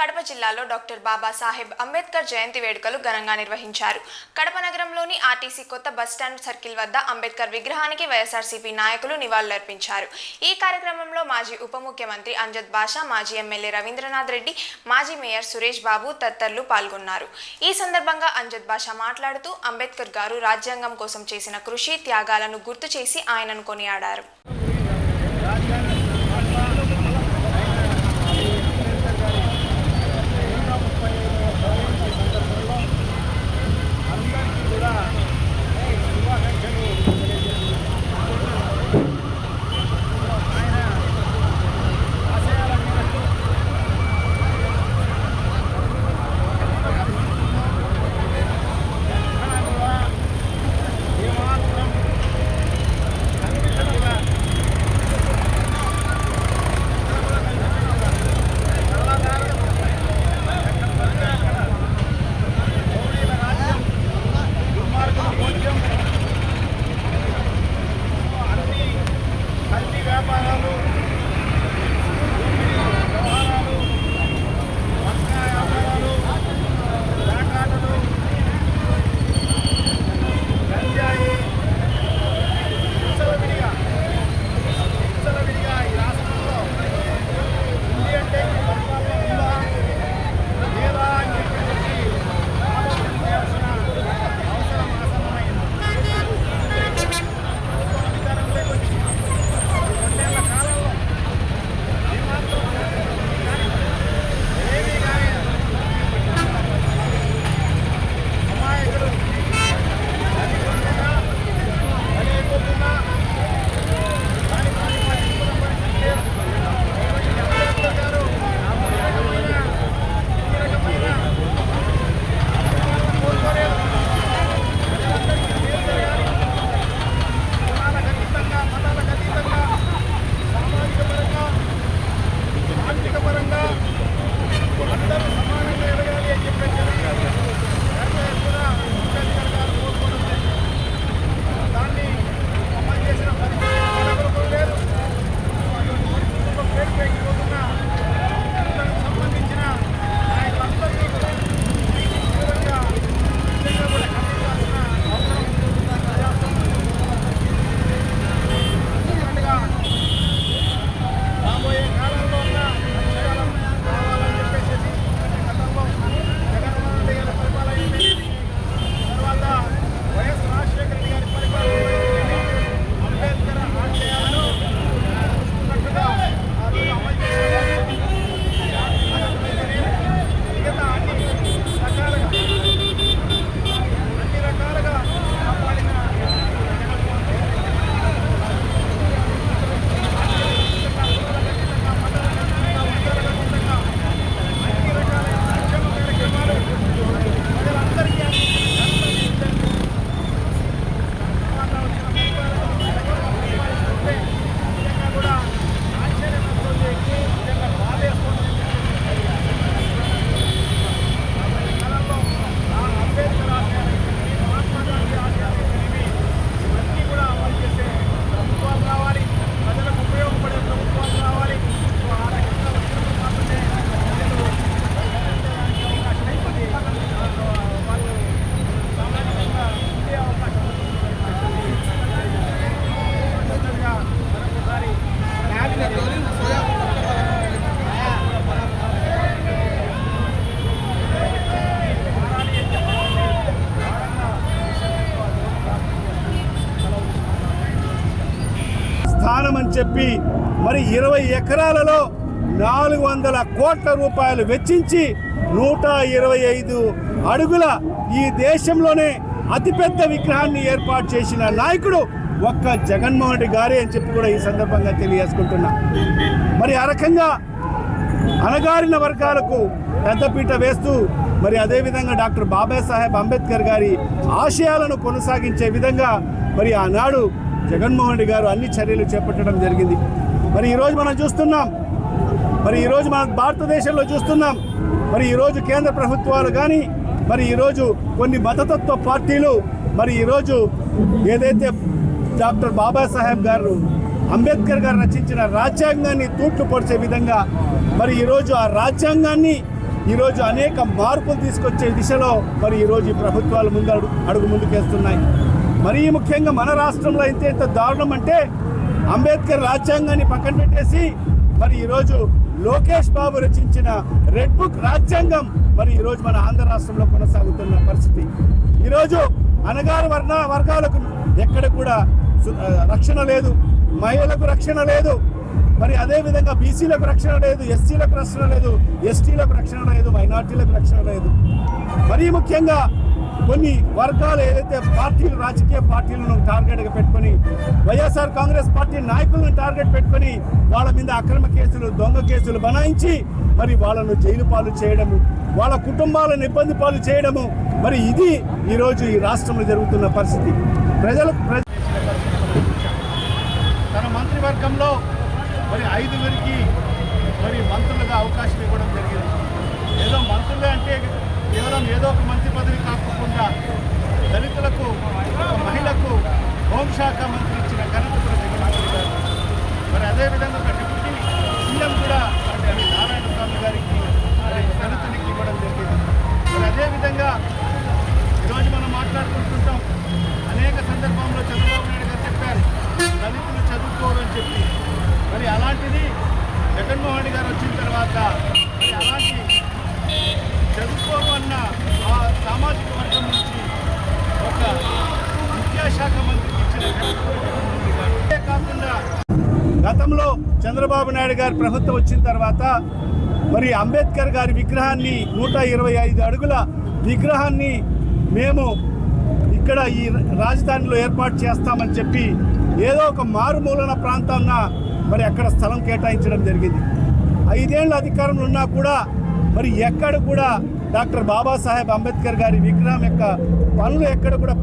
కడప జిల్లాలో డాక్టర్ బాబాసాహెబ్ అంబేద్కర్ జయంతి వేడుకలు ఘనంగా నిర్వహించారు. కడప నగరంలోని ఆర్టీసీ కొత్త బస్టాండ్ సర్కిల్ వద్ద అంబేద్కర్ విగ్రహానికి వైఎస్ఆర్సీపీ నాయకులు నివాళులర్పించారు. ఈ కార్యక్రమంలో మాజీ ఉప ముఖ్యమంత్రి అంజద్ బాషా, మాజీ ఎమ్మెల్యే రవీంద్రనాథ్ రెడ్డి, మాజీ మేయర్ సురేష్ బాబు తదితరులు పాల్గొన్నారు. ఈ సందర్భంగా అంజద్ బాషా మాట్లాడుతూ అంబేద్కర్ గారు రాజ్యాంగం కోసం చేసిన కృషి, త్యాగాలను గుర్తు చేసి ఆయనను కొనియాడారు. స్థానమని చెప్పి మరి 20 ఎకరాలలో 400 కోట్ల రూపాయలు వెచ్చించి 125 అడుగుల ఈ దేశంలోనే అతిపెద్ద విగ్రహాన్ని ఏర్పాటు చేసిన నాయకుడు ఒక్క జగన్మోహన్ రెడ్డి గారే అని చెప్పి కూడా ఈ సందర్భంగా తెలియజేసుకుంటున్నా. మరి ఆ రకంగా అణగారిన వర్గాలకు పెద్దపీట వేస్తూ మరి అదేవిధంగా డాక్టర్ బాబాసాహెబ్ అంబేద్కర్ గారి ఆశయాలను కొనసాగించే విధంగా మరి ఆనాడు జగన్మోహన్ రెడ్డి గారు అన్ని చర్యలు చేపట్టడం జరిగింది. మరి ఈరోజు మనం చూస్తున్నాం, మరి ఈరోజు మన భారతదేశంలో చూస్తున్నాం, మరి ఈరోజు కేంద్ర ప్రభుత్వాలు కానీ మరి ఈరోజు కొన్ని మతతత్వ పార్టీలు మరి ఈరోజు ఏదైతే డాక్టర్ బాబాసాహెబ్ గారు అంబేద్కర్ గారు రచించిన రాజ్యాంగాన్ని తూట్లు పొడిచే విధంగా మరి ఈరోజు ఆ రాజ్యాంగాన్ని ఈరోజు అనేక మార్పులు తీసుకొచ్చే దిశలో మరి ఈరోజు ఈ ప్రభుత్వాలు అడుగు ముందుకేస్తున్నాయి. మరీ ముఖ్యంగా మన రాష్ట్రంలో ఎంత దారుణం అంటే అంబేద్కర్ రాజ్యాంగాన్ని పక్కన పెట్టేసి మరి ఈరోజు లోకేష్ బాబు రచించిన రెడ్ బుక్ రాజ్యాంగం మరి ఈరోజు మన ఆంధ్ర రాష్ట్రంలో కొనసాగుతున్న పరిస్థితి. ఈరోజు అణగారు వర్గాలకు ఎక్కడ కూడా రక్షణ లేదు, మహిళలకు రక్షణ లేదు, మరి అదేవిధంగా బీసీలకు రక్షణ లేదు, ఎస్సీలకు రక్షణ లేదు, ఎస్టీలకు రక్షణ లేదు, మైనార్టీలకు రక్షణ లేదు. మరీ ముఖ్యంగా కొన్ని వర్గాలు ఏదైతే పార్టీలు, రాజకీయ పార్టీలను టార్గెట్గా పెట్టుకొని వైఎస్ఆర్ కాంగ్రెస్ పార్టీ నాయకులను టార్గెట్ పెట్టుకొని వాళ్ళ మీద అక్రమ కేసులు, దొంగ కేసులు బనాయించి మరి వాళ్ళను జైలు పాలు చేయడము, వాళ్ళ కుటుంబాలను ఇబ్బంది పాలు చేయడము, మరి ఇది ఈరోజు ఈ రాష్ట్రంలో జరుగుతున్న పరిస్థితి. తన మంత్రివర్గంలో మరి 5 మరి మంత్రులుగా అవకాశం ఇవ్వడం జరిగింది. ఏదో మంత్రులే అంటే కేవలం ఏదో ఒక మంత్రి పదవి కాకుండా దళితులకు, ఒక మహిళకు హోంశాఖ మంత్రి ఇచ్చిన ఘనత కూడా జగన్మోహన్ గారు. మరి అదేవిధంగా ఒక డిప్యూటీ సీఎం కూడా మరి నారాయణ స్వామి గారికి మరి ఘనతనికి ఇవ్వడం జరిగింది. మరి అదేవిధంగా ఈరోజు మనం మాట్లాడుకుంటుంటాం, అనేక సందర్భంలో చంద్రబాబు నాయుడు గారు చెప్పారు దళితులు చదువుకోవాలని చెప్పి. మరి అలాంటిది జగన్మోహన్ గారు వచ్చిన తర్వాత మరి అలాంటి చదువుకోరు అన్న ఆ సామాజిక వర్గం నుంచి ఒక విద్యాశాఖ మంత్రికి ఇచ్చిన కాకుండా గతంలో చంద్రబాబు నాయుడు గారి ప్రభుత్వం వచ్చిన తర్వాత మరి అంబేద్కర్ గారి విగ్రహాన్ని 125 అడుగుల విగ్రహాన్ని మేము ఇక్కడ ఈ రాజధానిలో ఏర్పాటు చేస్తామని చెప్పి ఏదో ఒక మారుమూలన ప్రాంతాన్న మరి అక్కడ స్థలం కేటాయించడం జరిగింది. 5 ఏళ్ళ అధికారంలో ఉన్నా కూడా మరి ఎక్కడ కూడా డాక్టర్ బాబాసాహెబ్ అంబేద్కర్ గారి విగ్రహం యొక్క పనులు ఎక్కడ కూడా